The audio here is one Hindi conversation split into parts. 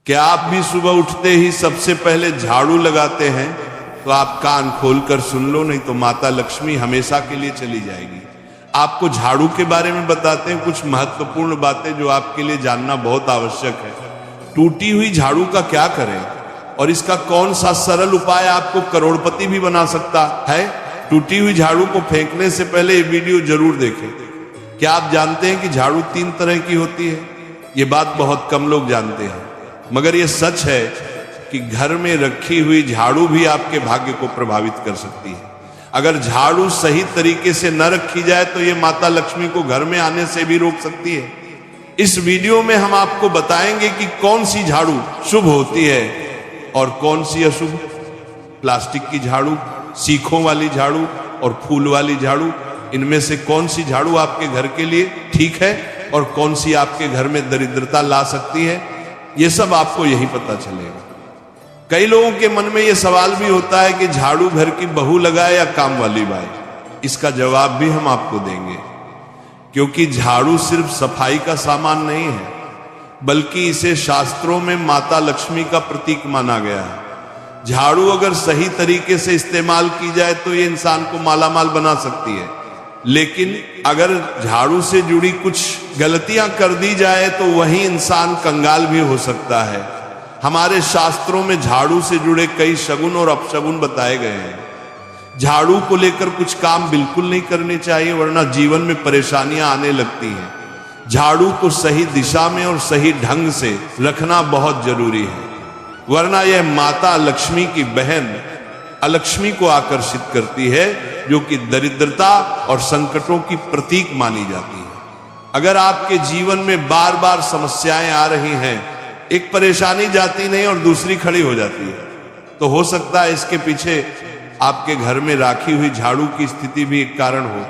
क्या आप भी सुबह उठते ही सबसे पहले झाड़ू लगाते हैं? तो आप कान खोलकर सुन लो, नहीं तो माता लक्ष्मी हमेशा के लिए चली जाएगी। आपको झाड़ू के बारे में बताते हैं कुछ महत्वपूर्ण बातें जो आपके लिए जानना बहुत आवश्यक है। टूटी हुई झाड़ू का क्या करें और इसका कौन सा सरल उपाय आपको करोड़पति भी बना सकता है। टूटी हुई झाड़ू को फेंकने से पहले ये वीडियो जरूर देखें। क्या आप जानते हैं कि झाड़ू 3 तरह की होती है? ये बात बहुत कम लोग जानते हैं, मगर ये सच है कि घर में रखी हुई झाड़ू भी आपके भाग्य को प्रभावित कर सकती है। अगर झाड़ू सही तरीके से न रखी जाए तो ये माता लक्ष्मी को घर में आने से भी रोक सकती है। इस वीडियो में हम आपको बताएंगे कि कौन सी झाड़ू शुभ होती है और कौन सी अशुभ। प्लास्टिक की झाड़ू, सीखों वाली झाड़ू और फूल वाली झाड़ू, इनमें से कौन सी झाड़ू आपके घर के लिए ठीक है और कौन सी आपके घर में दरिद्रता ला सकती है, ये सब आपको यही पता चलेगा। कई लोगों के मन में ये सवाल भी होता है कि झाड़ू घर की बहू लगाए या काम वाली बाई। इसका जवाब भी हम आपको देंगे, क्योंकि झाड़ू सिर्फ सफाई का सामान नहीं है, बल्कि इसे शास्त्रों में माता लक्ष्मी का प्रतीक माना गया है। झाड़ू अगर सही तरीके से इस्तेमाल की जाए तो ये इंसान को मालामाल बना सकती है, लेकिन अगर झाड़ू से जुड़ी कुछ गलतियां कर दी जाए तो वही इंसान कंगाल भी हो सकता है। हमारे शास्त्रों में झाड़ू से जुड़े कई शगुन और अपशगुन बताए गए हैं। झाड़ू को लेकर कुछ काम बिल्कुल नहीं करने चाहिए, वरना जीवन में परेशानियां आने लगती हैं। झाड़ू को सही दिशा में और सही ढंग से रखना बहुत जरूरी है, वरना यह माता लक्ष्मी की बहन अलक्ष्मी को आकर्षित करती है, जो कि दरिद्रता और संकटों की प्रतीक मानी जाती है। अगर आपके जीवन में बार बार समस्याएं आ रही हैं, एक परेशानी जाती नहीं और दूसरी खड़ी हो जाती है, तो हो सकता है इसके पीछे आपके घर में राखी हुई झाड़ू की स्थिति भी एक कारण हो।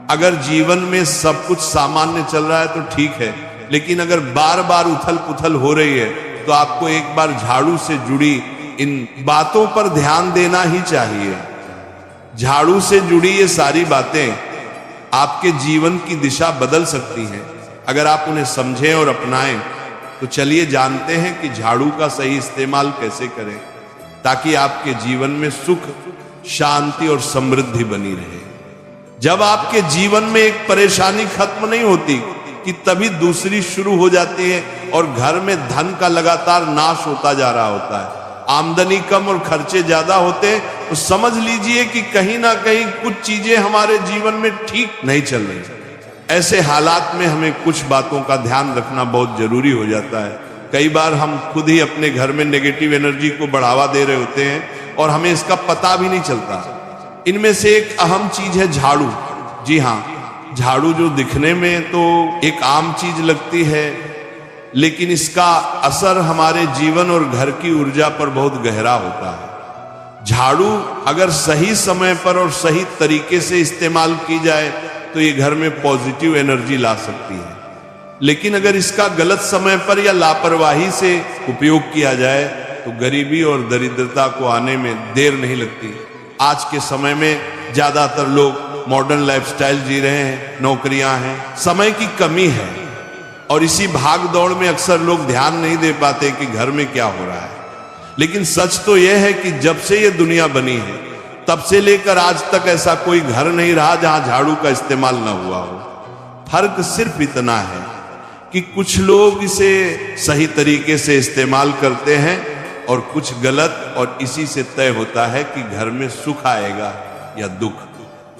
अगर जीवन में सब कुछ सामान्य चल रहा है तो ठीक है, लेकिन अगर बार बार उथल पुथल हो रही है तो आपको एक बार झाड़ू से जुड़ी इन बातों पर ध्यान देना ही चाहिए। झाड़ू से जुड़ी ये सारी बातें आपके जीवन की दिशा बदल सकती हैं अगर आप उन्हें समझें और अपनाएं। तो चलिए जानते हैं कि झाड़ू का सही इस्तेमाल कैसे करें, ताकि आपके जीवन में सुख, शांति और समृद्धि बनी रहे। जब आपके जीवन में एक परेशानी खत्म नहीं होती कि तभी दूसरी शुरू हो जाती है और घर में धन का लगातार नाश होता जा रहा होता है। आमदनी कम और खर्चे ज्यादा होते हैं, तो समझ लीजिए कि कहीं ना कहीं कुछ चीजें हमारे जीवन में ठीक नहीं चल रही। ऐसे हालात में हमें कुछ बातों का ध्यान रखना बहुत जरूरी हो जाता है। कई बार हम खुद ही अपने घर में नेगेटिव एनर्जी को बढ़ावा दे रहे होते हैं और हमें इसका पता भी नहीं चलता। इनमें से एक अहम चीज है झाड़ू। जी हाँ, झाड़ू जो दिखने में तो एक आम चीज लगती है, लेकिन इसका असर हमारे जीवन और घर की ऊर्जा पर बहुत गहरा होता है। झाड़ू अगर सही समय पर और सही तरीके से इस्तेमाल की जाए तो ये घर में पॉजिटिव एनर्जी ला सकती है, लेकिन अगर इसका गलत समय पर या लापरवाही से उपयोग किया जाए तो गरीबी और दरिद्रता को आने में देर नहीं लगती। आज के समय में ज्यादातर लोग मॉडर्न लाइफस्टाइल जी रहे हैं, नौकरियां हैं, समय की कमी है, और इसी भाग दौड़ में अक्सर लोग ध्यान नहीं दे पाते कि घर में क्या हो रहा है। लेकिन सच तो यह है कि जब से ये दुनिया बनी है तब से लेकर आज तक ऐसा कोई घर नहीं रहा जहां झाड़ू का इस्तेमाल ना हुआ हो। फर्क सिर्फ इतना है कि कुछ लोग इसे सही तरीके से इस्तेमाल करते हैं और कुछ गलत, और इसी से तय होता है कि घर में सुख आएगा या दुख।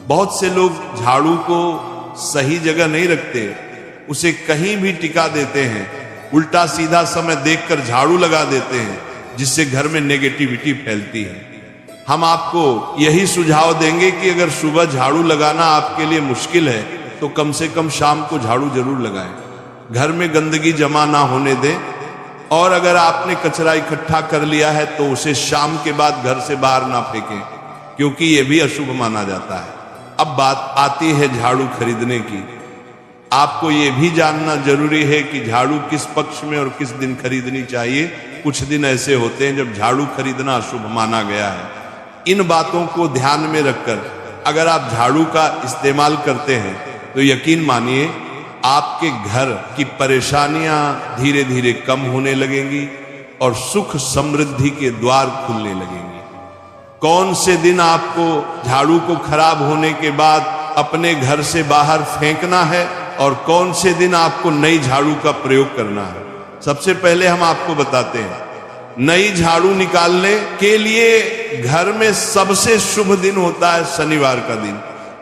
बहुत से लोग झाड़ू को सही जगह नहीं रखते, उसे कहीं भी टिका देते हैं, उल्टा सीधा समय देखकर झाड़ू लगा देते हैं, जिससे घर में नेगेटिविटी फैलती है। हम आपको यही सुझाव देंगे कि अगर सुबह झाड़ू लगाना आपके लिए मुश्किल है तो कम से कम शाम को झाड़ू जरूर लगाएं। घर में गंदगी जमा ना होने दें, और अगर आपने कचरा इकट्ठा कर लिया है तो उसे शाम के बाद घर से बाहर ना फेंकें, क्योंकि यह भी अशुभ माना जाता है। अब बात आती है झाड़ू खरीदने की। आपको यह भी जानना जरूरी है कि झाड़ू किस पक्ष में और किस दिन खरीदनी चाहिए। कुछ दिन ऐसे होते हैं जब झाड़ू खरीदना अशुभ माना गया है। इन बातों को ध्यान में रखकर अगर आप झाड़ू का इस्तेमाल करते हैं तो यकीन मानिए आपके घर की परेशानियां धीरे धीरे कम होने लगेंगी, और सुख समृद्धि के द्वार खुलने लगेंगे। कौन से दिन आपको झाड़ू को खराब होने के बाद अपने घर से बाहर फेंकना है और कौन से दिन आपको नई झाड़ू का प्रयोग करना है, सबसे पहले हम आपको बताते हैं। नई झाड़ू निकालने के लिए घर में सबसे शुभ दिन होता है शनिवार का दिन।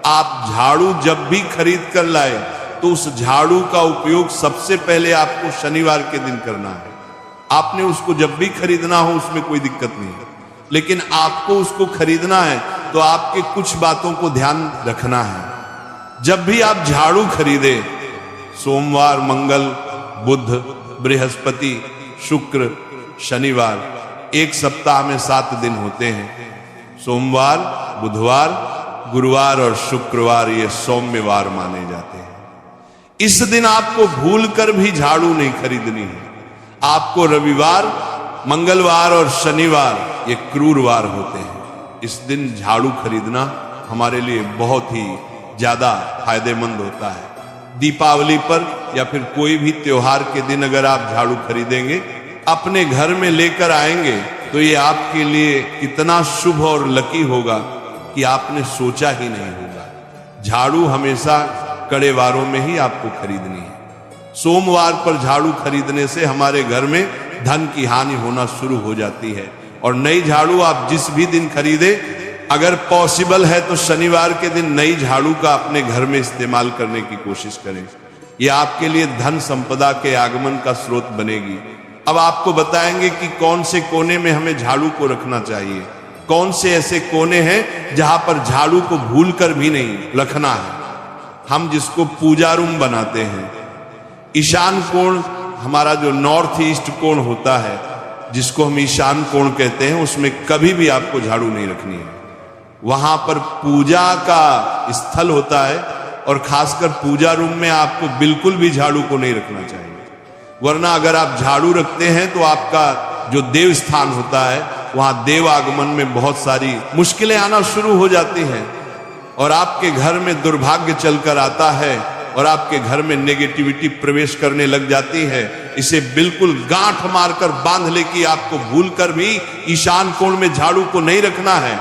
आप झाड़ू जब भी खरीद कर लाए तो उस झाड़ू का उपयोग सबसे पहले आपको शनिवार के दिन करना है। आपने उसको जब भी खरीदना हो उसमें कोई दिक्कत नहीं है, लेकिन आपको उसको खरीदना है तो आपके कुछ बातों को ध्यान रखना है। जब भी आप झाड़ू खरीदे, सोमवार, मंगल, बुध, बृहस्पति, शुक्र, शनिवार, एक सप्ताह में 7 दिन होते हैं। सोमवार, बुधवार, गुरुवार और शुक्रवार ये सौम्यवार माने जाते हैं। इस दिन आपको भूलकर भी झाड़ू नहीं खरीदनी है। आपको रविवार, मंगलवार और शनिवार ये क्रूरवार होते हैं। इस दिन झाड़ू खरीदना हमारे लिए बहुत ही ज्यादा फायदेमंद होता है। दीपावली पर या फिर कोई भी त्योहार के दिन अगर आप झाड़ू खरीदेंगे, अपने घर में लेकर आएंगे तो ये आपके लिए कितना शुभ और लकी होगा कि आपने सोचा ही नहीं होगा। झाड़ू हमेशा कड़े वारों में ही आपको खरीदनी है। सोमवार पर झाड़ू खरीदने से हमारे घर में धन की हानि होना शुरू हो जाती है। और नई झाड़ू आप जिस भी दिन खरीदे, अगर पॉसिबल है तो शनिवार के दिन नई झाड़ू का अपने घर में इस्तेमाल करने की कोशिश करें। यह आपके लिए धन संपदा के आगमन का स्रोत बनेगी। अब आपको बताएंगे कि कौन से कोने में हमें झाड़ू को रखना चाहिए, कौन से ऐसे कोने हैं जहां पर झाड़ू को भूलकर भी नहीं रखना है। हम जिसको पूजा रूम बनाते हैं, ईशान कोण हमारा जो नॉर्थ ईस्ट कोण होता है, जिसको हम ईशान कोण कहते हैं, उसमें कभी भी आपको झाड़ू नहीं रखनी है। वहां पर पूजा का स्थल होता है और खासकर पूजा रूम में आपको बिल्कुल भी झाड़ू को नहीं रखना चाहिए। वरना अगर आप झाड़ू रखते हैं तो आपका जो देव स्थान होता है वहां देव आगमन में बहुत सारी मुश्किलें आना शुरू हो जाती हैं और आपके घर में दुर्भाग्य चलकर आता है और आपके घर में नेगेटिविटी प्रवेश करने लग जाती है। इसे बिल्कुल गांठ मारकर बांध ले कि आपको भूलकर भी ईशान कोण में झाड़ू को नहीं रखना है।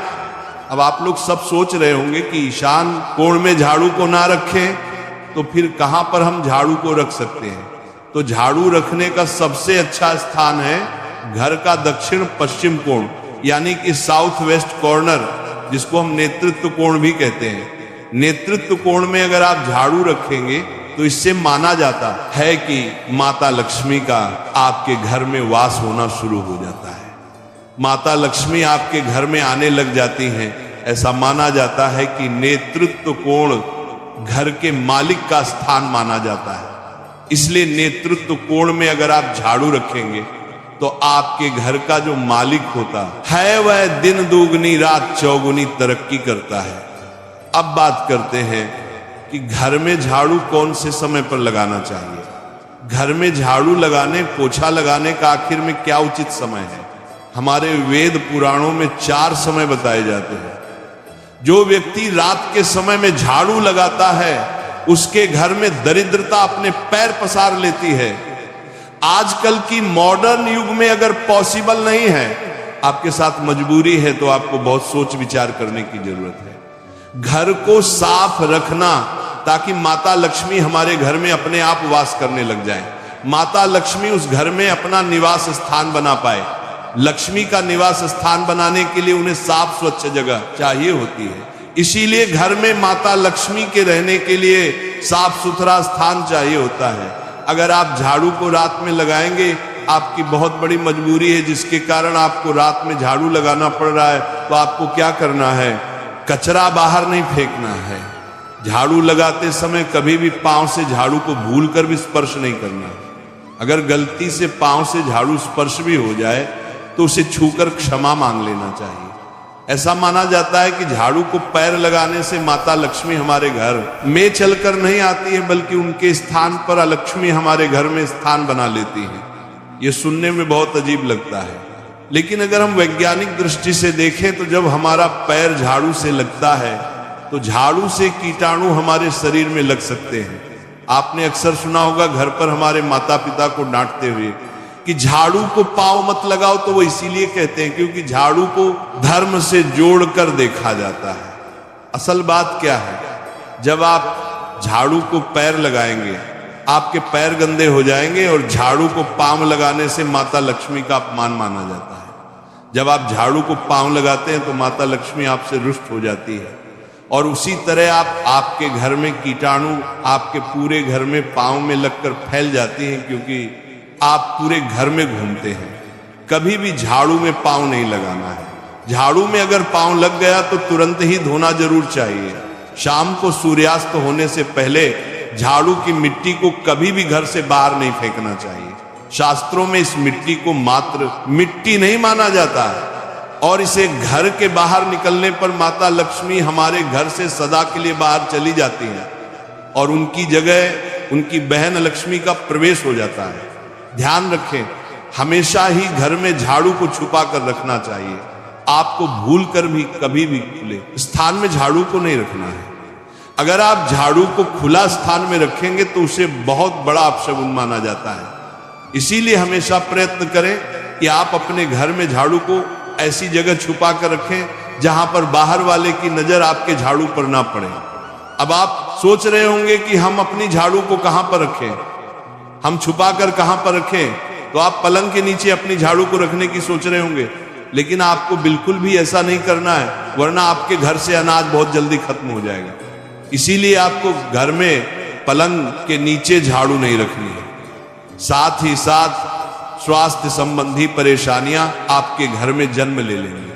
अब आप लोग सब सोच रहे होंगे कि ईशान कोण में झाड़ू को ना रखें तो फिर कहां पर हम झाड़ू को रख सकते हैं। तो झाड़ू रखने का सबसे अच्छा स्थान है घर का दक्षिण पश्चिम कोण, यानी कि साउथ वेस्ट कॉर्नर, जिसको हम नेतृत्व कोण भी कहते हैं। नेतृत्व कोण में अगर आप झाड़ू रखेंगे तो इससे माना जाता है कि माता लक्ष्मी का आपके घर में वास होना शुरू हो जाता है। माता लक्ष्मी आपके घर में आने लग जाती हैं। ऐसा माना जाता है कि नेतृत्व कोण घर के मालिक का स्थान माना जाता है। इसलिए नेतृत्व कोण में अगर आप झाड़ू रखेंगे तो आपके घर का जो मालिक होता है वह दिन दुगनी रात चौगुनी तरक्की करता है। अब बात करते हैं कि घर में झाड़ू कौन से समय पर लगाना चाहिए। घर में झाड़ू लगाने, पोछा लगाने का आखिर में क्या उचित समय है। हमारे वेद पुराणों में 4 समय बताए जाते हैं। जो व्यक्ति रात के समय में झाड़ू लगाता है उसके घर में दरिद्रता अपने पैर पसार लेती है। आजकल की मॉडर्न युग में अगर पॉसिबल नहीं है, आपके साथ मजबूरी है, तो आपको बहुत सोच विचार करने की जरूरत है। घर को साफ रखना ताकि माता लक्ष्मी हमारे घर में अपने आप वास करने लग जाए। माता लक्ष्मी उस घर में अपना निवास स्थान बना पाए। लक्ष्मी का निवास स्थान बनाने के लिए उन्हें साफ स्वच्छ जगह चाहिए होती है। इसीलिए घर में माता लक्ष्मी के रहने के लिए साफ सुथरा स्थान चाहिए होता है। अगर आप झाड़ू को रात में लगाएंगे, आपकी बहुत बड़ी मजबूरी है जिसके कारण आपको रात में झाड़ू लगाना पड़ रहा है, तो आपको क्या करना है, कचरा बाहर नहीं फेंकना है। झाड़ू लगाते समय कभी भी पांव से झाड़ू को भूलकर भी स्पर्श नहीं करना। अगर गलती से पांव से झाड़ू स्पर्श भी हो जाए तो उसे छूकर क्षमा मांग लेना चाहिए। ऐसा माना जाता है कि झाड़ू को पैर लगाने से माता लक्ष्मी हमारे घर में चलकर नहीं आती है, बल्कि उनके स्थान पर लक्ष्मी हमारे घर में स्थान बना लेती है। यह सुनने में बहुत अजीब लगता है, लेकिन अगर हम वैज्ञानिक दृष्टि से देखें तो जब हमारा पैर झाड़ू से लगता है तो झाड़ू से कीटाणु हमारे शरीर में लग सकते हैं। आपने अक्सर सुना होगा घर पर हमारे माता पिता को डांटते हुए कि झाड़ू को पांव मत लगाओ, तो वो इसीलिए कहते हैं क्योंकि झाड़ू को धर्म से जोड़कर देखा जाता है। असल बात क्या है, जब आप झाड़ू को पैर लगाएंगे, आपके पैर गंदे हो जाएंगे, और झाड़ू को पांव लगाने से माता लक्ष्मी का अपमान माना जाता है। जब आप झाड़ू को पांव लगाते हैं तो माता लक्ष्मी आपसे रुष्ट हो जाती है। और उसी तरह आपके घर में कीटाणु आपके पूरे घर में पांव में लगकर फैल जाती हैं, क्योंकि आप पूरे घर में घूमते हैं। कभी भी झाड़ू में पांव नहीं लगाना है। झाड़ू में अगर पांव लग गया तो तुरंत ही धोना जरूर चाहिए। शाम को सूर्यास्त होने से पहले झाड़ू की मिट्टी को कभी भी घर से बाहर नहीं फेंकना चाहिए। शास्त्रों में इस मिट्टी को मात्र मिट्टी नहीं माना जाता है, और इसे घर के बाहर निकलने पर माता लक्ष्मी हमारे घर से सदा के लिए बाहर चली जाती हैं, और उनकी जगह उनकी बहन लक्ष्मी का प्रवेश हो जाता है। ध्यान रखें, हमेशा ही घर में झाड़ू को छुपा कर रखना चाहिए। आपको भूल कर भी कभी भी खुले स्थान में झाड़ू को नहीं रखना है। अगर आप झाड़ू को खुला स्थान में रखेंगे तो उसे बहुत बड़ा अपशगुन माना जाता है। इसीलिए हमेशा प्रयत्न करें कि आप अपने घर में झाड़ू को ऐसी जगह छुपा कर रखें जहां पर बाहर वाले की नजर आपके झाड़ू पर ना पड़े। अब आप सोच रहे होंगे कि हम अपनी झाड़ू को कहां पर रखें, हम छुपा कर कहां पर रखें, तो आप पलंग के नीचे अपनी झाड़ू को रखने की सोच रहे होंगे, लेकिन आपको बिल्कुल भी ऐसा नहीं करना है, वरना आपके घर से अनाज बहुत जल्दी खत्म हो जाएगा। इसीलिए आपको घर में पलंग के नीचे झाड़ू नहीं रखनी है। साथ ही साथ स्वास्थ्य संबंधी परेशानियां आपके घर में जन्म ले लेंगी।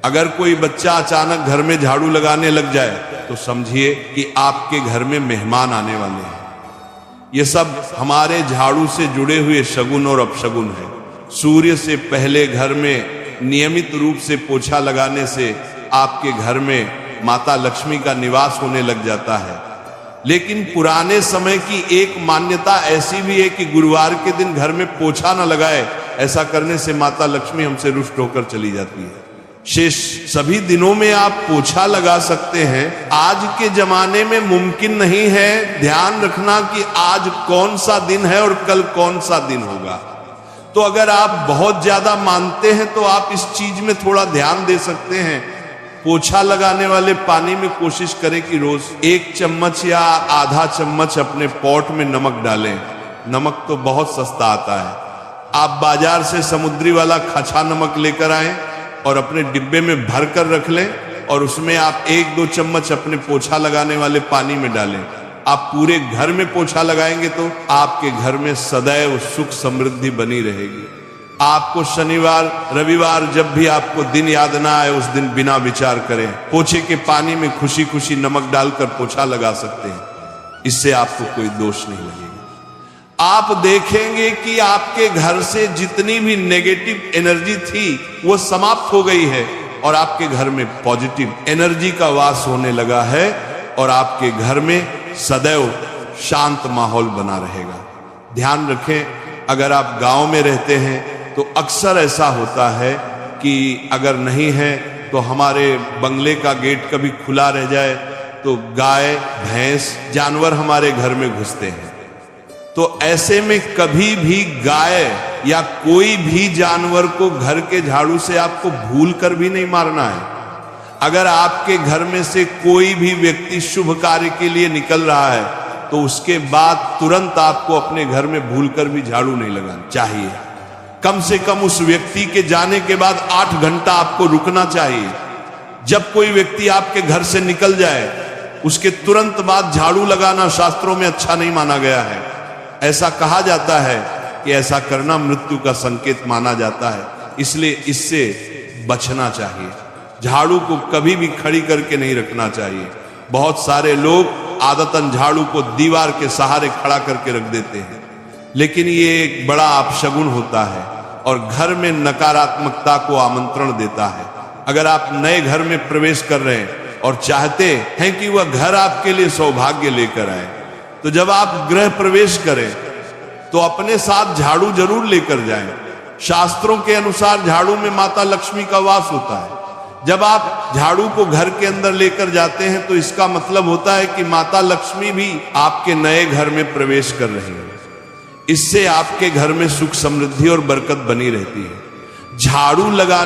अगर कोई बच्चा अचानक घर में झाड़ू लगाने लग जाए तो समझिए कि आपके घर में मेहमान आने वाले हैं। ये सब हमारे झाड़ू से जुड़े हुए शगुन और अपशगुन है। सूर्य से पहले घर में नियमित रूप से पोछा लगाने से आपके घर में माता लक्ष्मी का निवास होने लग जाता है। लेकिन पुराने समय की एक मान्यता ऐसी भी है कि गुरुवार के दिन घर में पोछा न लगाए, ऐसा करने से माता लक्ष्मी हमसे रुष्ट होकर चली जाती है। शेष सभी दिनों में आप पोछा लगा सकते हैं। आज के जमाने में मुमकिन नहीं है। ध्यान रखना कि आज कौन सा दिन है और कल कौन सा दिन होगा। तो अगर आप बहुत ज्यादा मानते हैं तो आप इस चीज में थोड़ा ध्यान दे सकते हैं। पोछा लगाने वाले पानी में कोशिश करें कि रोज 1 चम्मच या आधा चम्मच अपने पॉट में नमक डालें। नमक तो बहुत सस्ता आता है। आप बाजार से समुद्री वाला खचा नमक लेकर आएं और अपने डिब्बे में भर कर रख लें, और उसमें आप 1-2 चम्मच अपने पोछा लगाने वाले पानी में डालें। आप पूरे घर में पोछा लगाएंगे तो आपके घर में सदैव सुख समृद्धि बनी रहेगी। आपको शनिवार रविवार जब भी आपको दिन याद ना आए, उस दिन बिना विचार करें पोछे के पानी में खुशी खुशी नमक डालकर पोछा लगा सकते हैं। इससे आपको कोई दोष नहीं लगेगा। आप देखेंगे कि आपके घर से जितनी भी नेगेटिव एनर्जी थी वो समाप्त हो गई है, और आपके घर में पॉजिटिव एनर्जी का वास होने लगा है, और आपके घर में सदैव शांत माहौल बना रहेगा। ध्यान रखें, अगर आप गांव में रहते हैं तो अक्सर ऐसा होता है कि अगर नहीं है तो हमारे बंगले का गेट कभी खुला रह जाए तो गाय भैंस जानवर हमारे घर में घुसते हैं। तो ऐसे में कभी भी गाय या कोई भी जानवर को घर के झाड़ू से आपको भूल कर भी नहीं मारना है। अगर आपके घर में से कोई भी व्यक्ति शुभ कार्य के लिए निकल रहा है तो उसके बाद तुरंत आपको अपने घर में भूलकर भी झाड़ू नहीं लगाना चाहिए। कम से कम उस व्यक्ति के जाने के बाद 8 घंटा आपको रुकना चाहिए। जब कोई व्यक्ति आपके घर से निकल जाए उसके तुरंत बाद झाड़ू लगाना शास्त्रों में अच्छा नहीं माना गया है। ऐसा कहा जाता है कि ऐसा करना मृत्यु का संकेत माना जाता है, इसलिए इससे बचना चाहिए। झाड़ू को कभी भी खड़ी करके नहीं रखना चाहिए। बहुत सारे लोग आदतन झाड़ू को दीवार के सहारे खड़ा करके रख देते हैं, लेकिन ये एक बड़ा अपशगुन होता है और घर में नकारात्मकता को आमंत्रण देता है। अगर आप नए घर में प्रवेश कर रहे हैं और चाहते हैं कि वह घर आपके लिए सौभाग्य लेकर आए, तो जब आप गृह प्रवेश करें तो अपने साथ झाड़ू जरूर लेकर जाएं। शास्त्रों के अनुसार झाड़ू में माता लक्ष्मी का वास होता है। जब आप झाड़ू को घर के अंदर लेकर जाते हैं तो इसका मतलब होता है कि माता लक्ष्मी भी आपके नए घर में प्रवेश कर रही है। इससे आपके घर में सुख समृद्धि और बरकत बनी रहती है। झाड़ू लगा